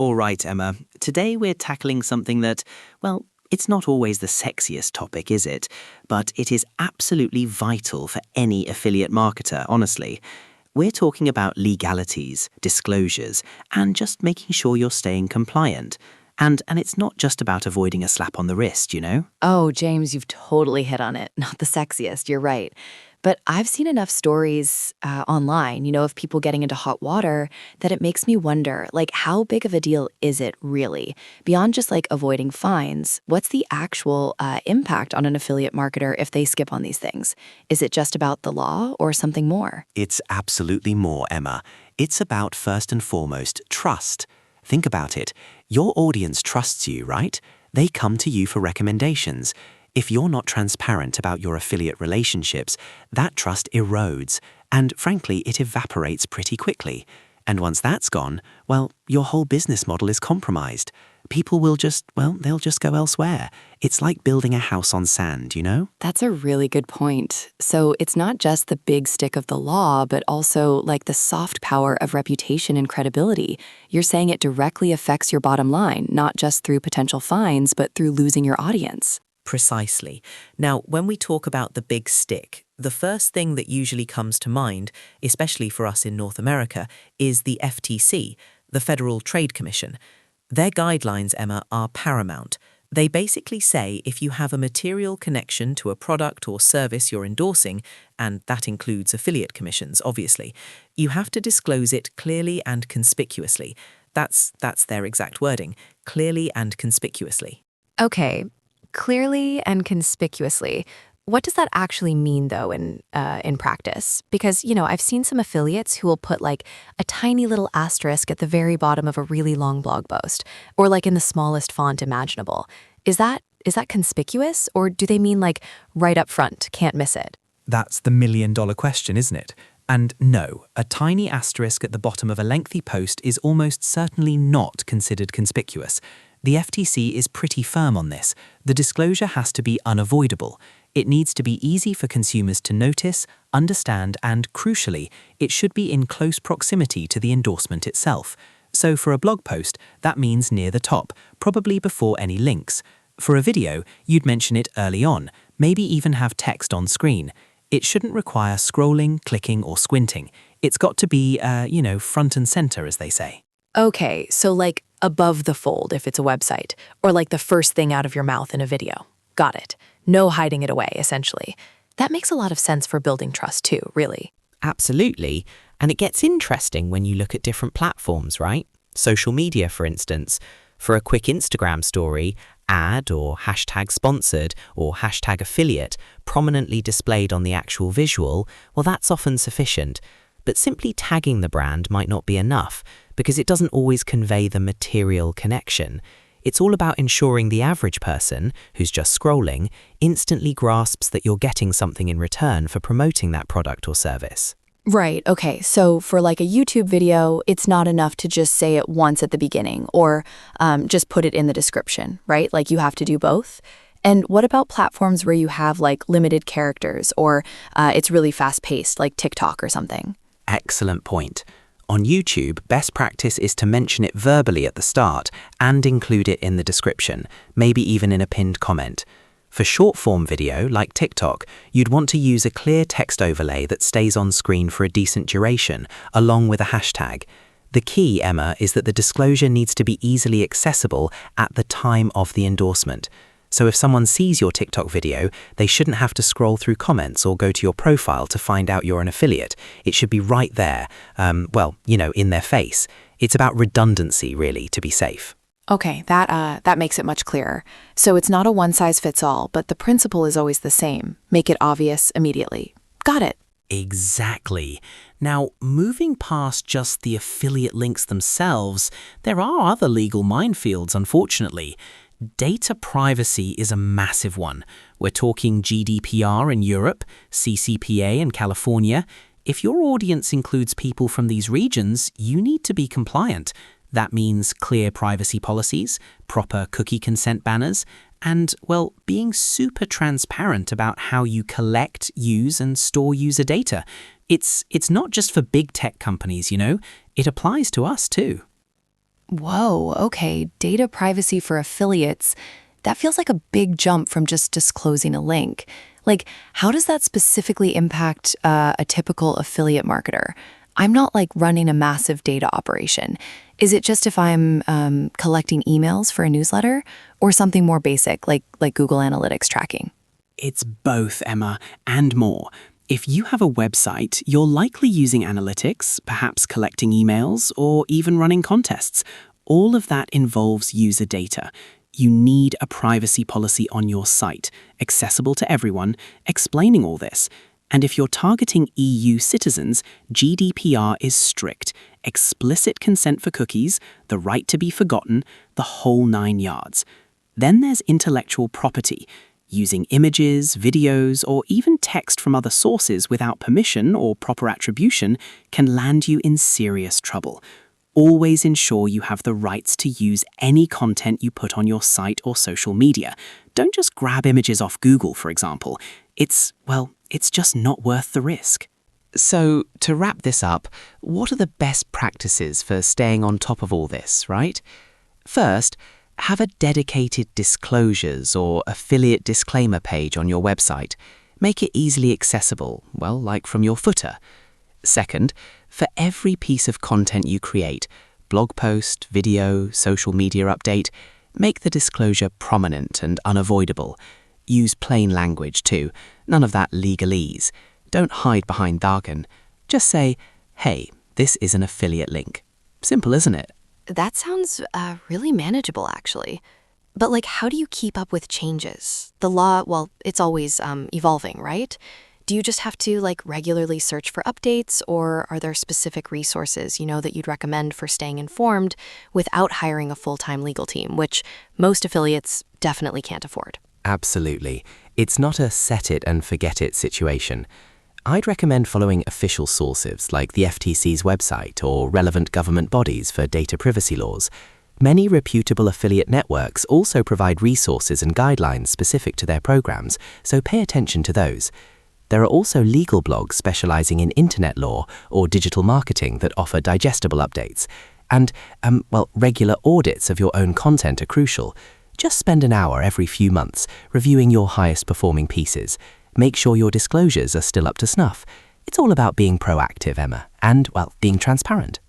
All right, Emma. Today we're tackling something that, well, it's not always the sexiest topic, is it? But it is absolutely vital for any affiliate marketer, honestly. We're talking about legalities, disclosures, and just making sure you're staying compliant. And it's not just about avoiding a slap on the wrist, you know? Oh, James, you've totally hit on it. Not the sexiest, you're right. But I've seen enough stories online, of people getting into hot water that it makes me wonder, how big of a deal is it really? Beyond just avoiding fines, what's the actual impact on an affiliate marketer if they skip on these things? Is it just about the law or something more? It's absolutely more, Emma. It's about, first and foremost, trust. Think about it. Your audience trusts you, right? They come to you for recommendations. If you're not transparent about your affiliate relationships, that trust erodes, and frankly, it evaporates pretty quickly. And once that's gone, well, your whole business model is compromised. People will they'll just go elsewhere. It's like building a house on sand, you know? That's a really good point. So it's not just the big stick of the law, but also the soft power of reputation and credibility. You're saying it directly affects your bottom line, not just through potential fines, but through losing your audience. Precisely. Now, when we talk about the big stick, the first thing that usually comes to mind, especially for us in North America, is the FTC, the Federal Trade Commission. Their guidelines, Emma, are paramount. They basically say if you have a material connection to a product or service you're endorsing, and that includes affiliate commissions, obviously, you have to disclose it clearly and conspicuously. That's their exact wording, clearly and conspicuously. Okay, clearly and conspicuously. What does that actually mean, though, in practice? Because, I've seen some affiliates who will put a tiny little asterisk at the very bottom of a really long blog post, or in the smallest font imaginable. Is that conspicuous, or do they mean right up front, can't miss it? That's the million-dollar question, isn't it? And no, a tiny asterisk at the bottom of a lengthy post is almost certainly not considered conspicuous. The FTC is pretty firm on this. The disclosure has to be unavoidable. It needs to be easy for consumers to notice, understand, and crucially, it should be in close proximity to the endorsement itself. So for a blog post, that means near the top, probably before any links. For a video, you'd mention it early on, maybe even have text on screen. It shouldn't require scrolling, clicking, or squinting. It's got to be, front and center, as they say. Okay, so above the fold if it's a website, or the first thing out of your mouth in a video. Got it. No hiding it away, essentially. That makes a lot of sense for building trust too, really. Absolutely. And it gets interesting when you look at different platforms, right? Social media, for instance. For a quick Instagram story, ad or hashtag sponsored or hashtag affiliate prominently displayed on the actual visual, well, that's often sufficient. But simply tagging the brand might not be enough because it doesn't always convey the material connection. It's all about ensuring the average person, who's just scrolling, instantly grasps that you're getting something in return for promoting that product or service. Right, okay, so for a YouTube video, it's not enough to just say it once at the beginning or just put it in the description, right? You have to do both. And what about platforms where you have limited characters or it's really fast-paced, like TikTok or something? Excellent point. On YouTube, best practice is to mention it verbally at the start and include it in the description, maybe even in a pinned comment. For short-form video, like TikTok, you'd want to use a clear text overlay that stays on screen for a decent duration, along with a hashtag. The key, Emma, is that the disclosure needs to be easily accessible at the time of the endorsement. So if someone sees your TikTok video, they shouldn't have to scroll through comments or go to your profile to find out you're an affiliate. It should be right there, in their face. It's about redundancy, really, to be safe. Okay, that makes it much clearer. So it's not a one-size-fits-all, but the principle is always the same. Make it obvious immediately. Got it. Exactly. Now, moving past just the affiliate links themselves, there are other legal minefields, unfortunately. Data privacy is a massive one. We're talking GDPR in Europe, CCPA in California. If your audience includes people from these regions, you need to be compliant. That means clear privacy policies, proper cookie consent banners, and, being super transparent about how you collect, use, and store user data. It's not just for big tech companies, it applies to us too. Whoa, okay, data privacy for affiliates. That feels like a big jump from just disclosing a link. Like, how does that specifically impact a typical affiliate marketer? I'm not like running a massive data operation. Is it just if I'm collecting emails for a newsletter or something more basic like Google Analytics tracking? It's both, Emma, and more. If you have a website, you're likely using analytics, perhaps collecting emails, or even running contests. All of that involves user data. You need a privacy policy on your site, accessible to everyone, explaining all this. And if you're targeting EU citizens, GDPR is strict. Explicit consent for cookies, the right to be forgotten, the whole 9 yards. Then there's intellectual property. Using images, videos, or even text from other sources without permission or proper attribution can land you in serious trouble. Always ensure you have the rights to use any content you put on your site or social media. Don't just grab images off Google, for example. It's just not worth the risk. So, to wrap this up, what are the best practices for staying on top of all this, right? First, have a dedicated disclosures or affiliate disclaimer page on your website. Make it easily accessible, like from your footer. Second, for every piece of content you create, blog post, video, social media update, make the disclosure prominent and unavoidable. Use plain language too, none of that legalese. Don't hide behind jargon. Just say, hey, this is an affiliate link. Simple, isn't it? That sounds really manageable, actually. But how do you keep up with changes? The law, it's always evolving, right? Do you just have to regularly search for updates, or are there specific resources, that you'd recommend for staying informed without hiring a full-time legal team, which most affiliates definitely can't afford? Absolutely. It's not a set it and forget it situation. I'd recommend following official sources like the FTC's website or relevant government bodies for data privacy laws. Many reputable affiliate networks also provide resources and guidelines specific to their programs, so pay attention to those. There are also legal blogs specializing in internet law or digital marketing that offer digestible updates. And, regular audits of your own content are crucial. Just spend an hour every few months reviewing your highest performing pieces. Make sure your disclosures are still up to snuff. It's all about being proactive, Emma, and, being transparent.